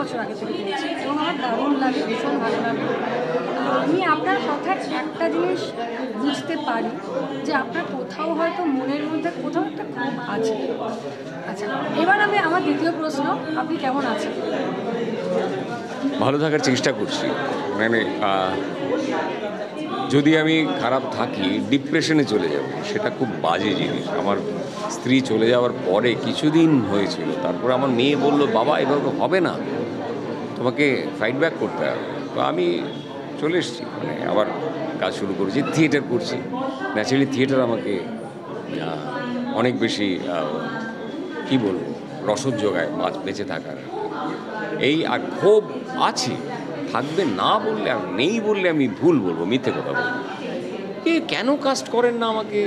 বছর আগে থেকে পেয়েছি এবং আমার দারুণ লাগে, ভীষণ ভালো লাগে। আমি আপনার কথায় একটা জিনিস বুঝতে পারি যে আপনার কোথাও হয়তো মনের মধ্যে কোথাও একটা ক্ষোভ আছে। আচ্ছা, এবার আমার দ্বিতীয় প্রশ্ন, আপনি কেমন আছেন? ভালো থাকার চেষ্টা করছি। মানে যদি আমি খারাপ থাকি ডিপ্রেশনে চলে যাব, সেটা খুব বাজে জিনিস। আমার স্ত্রী চলে যাওয়ার পরে কিছুদিন হয়েছিল, তারপর আমার মেয়ে বলল, বাবা এভাবে হবে না, তোমাকে ফাইট ব্যাক করতে হবে। তো আমি চলে এসেছি, মানে আবার কাজ শুরু করেছি, থিয়েটার করছি। ন্যাচারালি থিয়েটার আমাকে অনেক বেশি কী বলবো, রসদ যোগায় বেঁচে থাকার। এই আর ক্ষোভ আছে, থাকবে না বললে আর নেই বললে আমি ভুল বলবো, মিথ্যে কথা বলবো। কেন কাস্ট করেন না আমাকে,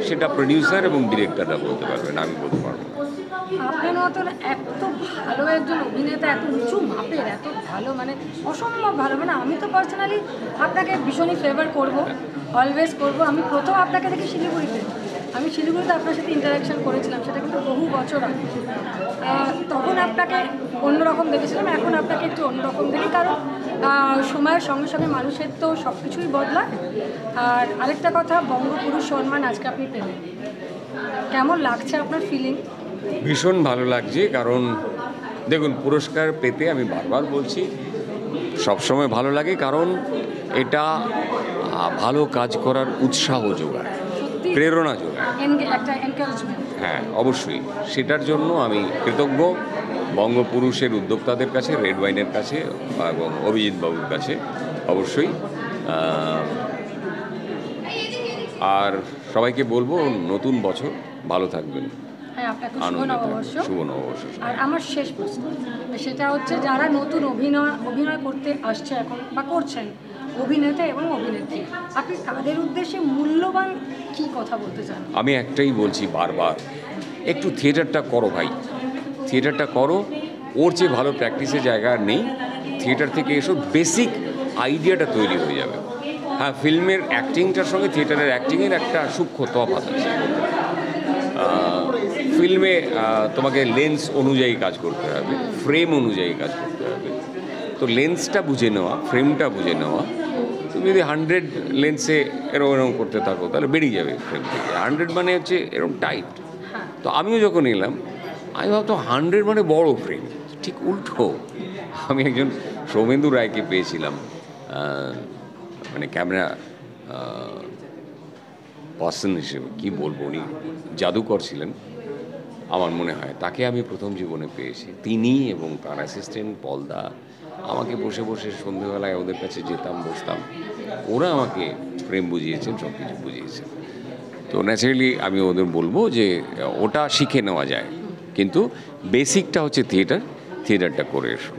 সেটা প্রডিউসার এবং ডিরেক্টররা বলতে পারবেন, আমি বলতে পারবো না। আপনার মতন এত ভালো একজন অভিনেতা, এত উঁচু মাপের, এত ভালো, মানে অসম্ভব ভালো, মানে আমি তো পার্সোনালি আপনাকে ভীষণই ফেভার করব, অলওয়েজ করব। আমি প্রথম আপনাকে দেখি শিলিগুড়িতে, আমি শিলিগুড়িতে আপনার সাথে ইন্টারাকশান করেছিলাম, সেটা কিন্তু বহু বছর আগে। তখন আপনাকে অন্যরকম দেখেছিলাম, এখন আপনাকে একটু অন্যরকম দেখি, কারণ সময়ের সঙ্গে সঙ্গে মানুষের তো সব কিছুই বদলায়। আর আরেকটা কথা, বঙ্গপুরুষ সম্মান আজকে আপনি পেলেন, কেমন লাগছে আপনার ফিলিং? ভীষণ ভালো লাগছে, কারণ দেখুন, পুরস্কার পেতে আমি বারবার বলছি সবসময় ভালো লাগে, কারণ এটা ভালো কাজ করার উৎসাহ যোগায়, প্রেরণা যোগায়, একটা এনকারেজমেন্ট। হ্যাঁ অবশ্যই। সেটার জন্য আমি কৃতজ্ঞ বঙ্গপুরুষের উদ্যোক্তাদের কাছে, রেড ওয়াইনের কাছে এবং অভিজিৎ বাবুর কাছে অবশ্যই। আর সবাইকে বলবো নতুন বছর ভালো থাকবেন, হ্যাঁ, আপনাকে শুভ নববর্ষ। শুভ নববর্ষ। আর আমার শেষ প্রশ্ন, সেটা হচ্ছে যারা নতুন অভিনয় করতে আসছে এখন বা করছেন, অভিনেতা এবং অভিনেত্রী, আপনি তাদের উদ্দেশ্যে মূল্যবান কি কথা বলতে চান? আমি একটাই বলছি বারবার, একটু থিয়েটারটা করো ভাই, থিয়েটারটা করো। ওর চেয়ে ভালো প্র্যাকটিসের জায়গা আর নেই। থিয়েটার থেকে এসব বেসিক আইডিয়াটা তৈরি হয়ে যাবে। হ্যাঁ, ফিল্মের অ্যাক্টিংটার সঙ্গে থিয়েটারের অ্যাক্টিংয়ের একটা সূক্ষ্ম তফাৎ আছে। ফিল্মে তোমাকে লেন্স অনুযায়ী কাজ করতে হবে, ফ্রেম অনুযায়ী কাজ করতে হবে। তো লেন্সটা বুঝে নেওয়া, ফ্রেমটা বুঝে নেওয়া। তুমি যদি 100 লেন্সে এরকম করতে থাকো তাহলে বেরিয়ে যাবে ফ্রেম থেকে। 100 মানে হচ্ছে এরকম টাইট। তো আমিও যখন এলাম, আমি ভাবতো 100 মানে বড় ফ্রেম, ঠিক উল্টো। আমি একজন সৌমেন্দু রায়কে পেয়েছিলাম, মানে ক্যামেরা পার্সন হিসেবে, কী বলবো, উনি জাদুকর ছিলেন আমার মনে হয়। তাকে আমি প্রথম জীবনে পেয়েছি। তিনি এবং তার অ্যাসিস্ট্যান্ট পলদা আমাকে বসে বসে সন্ধ্যেবেলায় ওদের কাছে যেতাম, বসতাম, ওরা আমাকে প্রেম বুঝিয়েছেন, সব কিছু বুঝিয়েছেন। তো ন্যাচারালি আমি ওদের বলবো যে ওটা শিখে নেওয়া যায়, কিন্তু বেসিকটা হচ্ছে থিয়েটারটা করে এসো।